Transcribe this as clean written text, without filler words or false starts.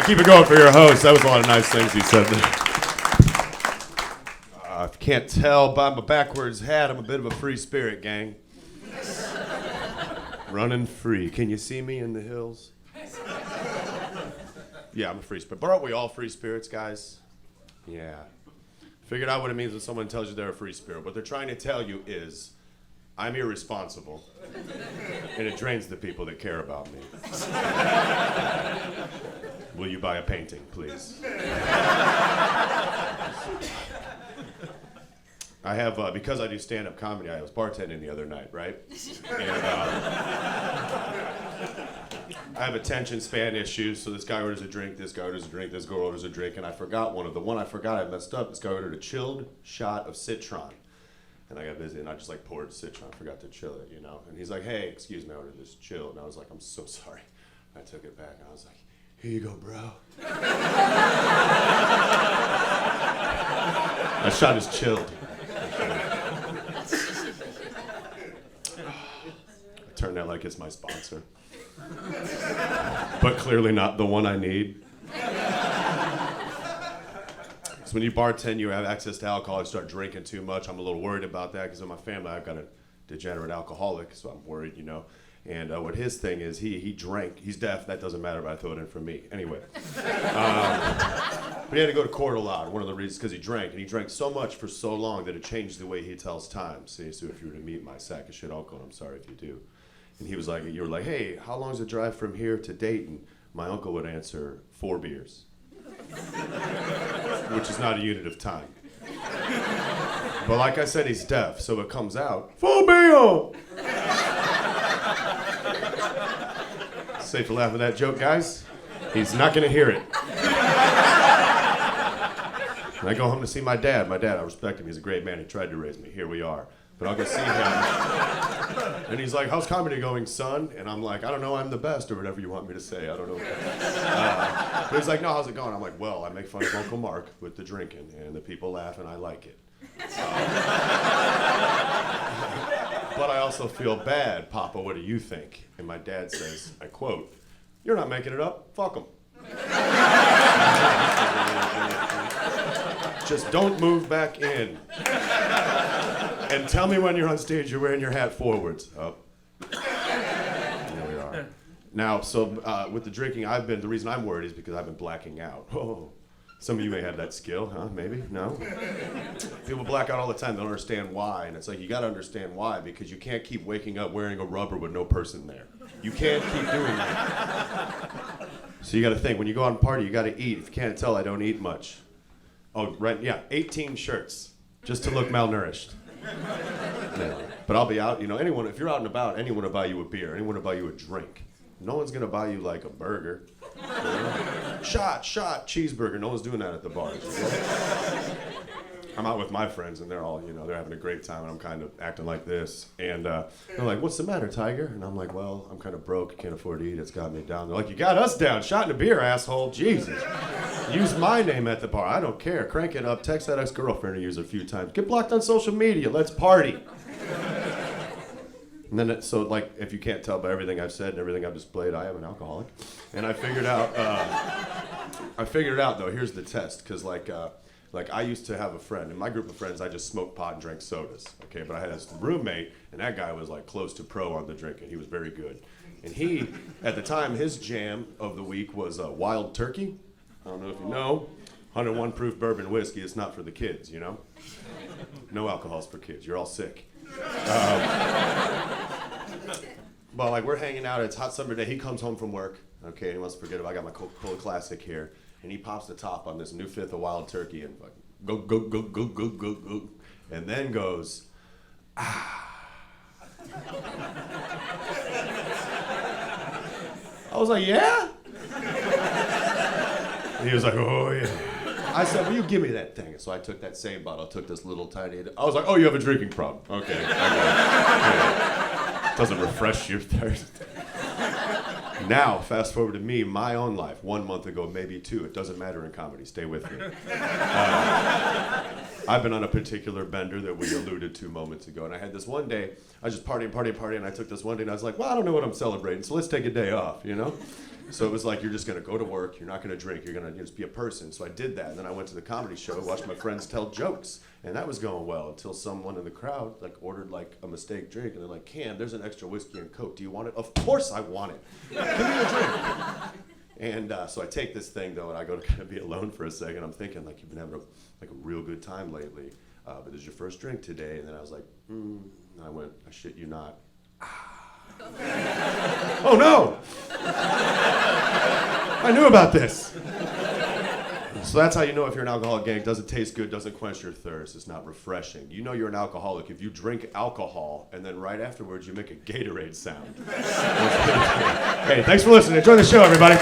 Keep it going for your host. That was a lot of nice things he said there. If you can't tell by my backwards hat, I'm a bit of a free spirit, gang. Running free. Can you see me in the hills? Yeah, I'm a free spirit. But aren't we all free spirits, guys? Yeah. Figured out what it means when someone tells you they're a free spirit. What they're trying to tell you is, I'm irresponsible, and it drains the people that care about me. Will you buy a painting, please? I have, because I do stand-up comedy, I was bartending the other night, right? And I have attention span issues, so this guy orders a drink, this guy orders a drink, this girl orders a drink, and I forgot one of the one I forgot I messed up. This guy ordered a chilled shot of Citron. And I got busy, and I just like poured Citron, forgot to chill it, you know? And he's like, hey, excuse me, I ordered this chilled. And I was like, I'm so sorry. I took it back, and I was like, here you go, bro. That shot is chilled. I turned out like it's my sponsor. But clearly not the one I need. So when you bartend, you have access to alcohol, you start drinking too much. I'm a little worried about that because in my family, I've got a degenerate alcoholic, so I'm worried, you know. And what his thing is, he drank. He's deaf. That doesn't matter, but I throw it in for me. Anyway. But he had to go to court a lot. One of the reasons because he drank. And he drank so much for so long that it changed the way he tells time. See, so if you were to meet my sack of shit uncle, I'm sorry if you do. And he was like, you were like, hey, how long is the drive from here to Dayton? My uncle would answer, 4 beers. Which is not a unit of time. But like I said, he's deaf, so it comes out, 4 beers! Safe to laugh at that joke, guys. He's not gonna hear it. And I go home to see my dad. My dad, I respect him. He's a great man. He tried to raise me. Here we are. But I'll go see him. And he's like, how's comedy going, son? And I'm like, I don't know. I'm the best, or whatever you want me to say. I don't know. But he's like, no, how's it going? I'm like, well, I make fun of Uncle Mark with the drinking, and the people laugh, and I like it. But I also feel bad. Papa, what do you think? And my dad says, I quote, you're not making it up. Fuck them. Just don't move back in. And tell me when you're on stage, you're wearing your hat forwards. Oh. There we are. Now, so with the drinking, the reason I'm worried is because I've been blacking out. Oh. Some of you may have that skill, huh? Maybe? No? People black out all the time. They don't understand why. And it's like, you got to understand why, because you can't keep waking up wearing a rubber with no person there. You can't keep doing that. So you got to think, when you go out and party, you got to eat. If you can't tell, I don't eat much. Oh, right, yeah, 18 shirts, just to look malnourished. No. But I'll be out, you know, anyone, if you're out and about, anyone will buy you a beer, anyone will buy you a drink. No one's gonna buy you like a burger. You know? Shot, cheeseburger. No one's doing that at the bars. You know? I'm out with my friends and they're all, you know, they're having a great time and I'm kind of acting like this. And they're like, what's the matter, Tiger? And I'm like, well, I'm kind of broke, can't afford to eat, it's got me down. They're like, you got us down, shot in a beer, asshole, Jesus. Use my name at the bar, I don't care, crank it up, text that ex-girlfriend to use it a few times. Get blocked on social media, let's party. And then, so like, if you can't tell by everything I've said and everything I've displayed, I am an alcoholic. And I figured out though, here's the test, because like I used to have a friend, in my group of friends, I just smoked pot and drank sodas, okay? But I had this roommate, and that guy was like close to pro on the drinking. He was very good. And he, at the time, his jam of the week was wild turkey. I don't know if you know. 101 proof bourbon whiskey, it's not for the kids, you know? No alcohol's for kids, you're all sick. But like we're hanging out, it's a hot summer day, he comes home from work, okay, and he wants to forget about, I got my Coca-Cola Classic here, and he pops the top on this new fifth of wild turkey and like, go, go, go, go, go, go, go, and then goes, ah. I was like, yeah? And he was like, oh yeah. I said, will you give me that thing? So I took that same bottle, took this little tiny, I was like, oh, you have a drinking problem. Okay. Yeah. Doesn't refresh your thirst. Now, fast forward to me, my own life, 1 month ago, maybe 2. It doesn't matter in comedy, stay with me. I've been on a particular bender that we alluded to moments ago, and I had this one day, I was just partying, and I took this one day, and I was like, well, I don't know what I'm celebrating, so let's take a day off, you know? So it was like, you're just gonna go to work, you're not gonna drink, you're gonna just be a person. So I did that, and then I went to the comedy show, watched my friends tell jokes, and that was going well until someone in the crowd like ordered like a mistake drink, and they're like, Cam, there's an extra whiskey and Coke, do you want it? Of course I want it, give me a drink. And so I take this thing though, and I go to kind of be alone for a second. I'm thinking like, you've been having a real good time lately, but this is your first drink today. And then I was like, and I went, I shit you not. Oh no! I knew about this. So that's how you know if you're an alcoholic, gang. Doesn't taste good, doesn't quench your thirst, it's not refreshing. You know you're an alcoholic if you drink alcohol and then right afterwards you make a Gatorade sound. Hey, thanks for listening. Enjoy the show, everybody.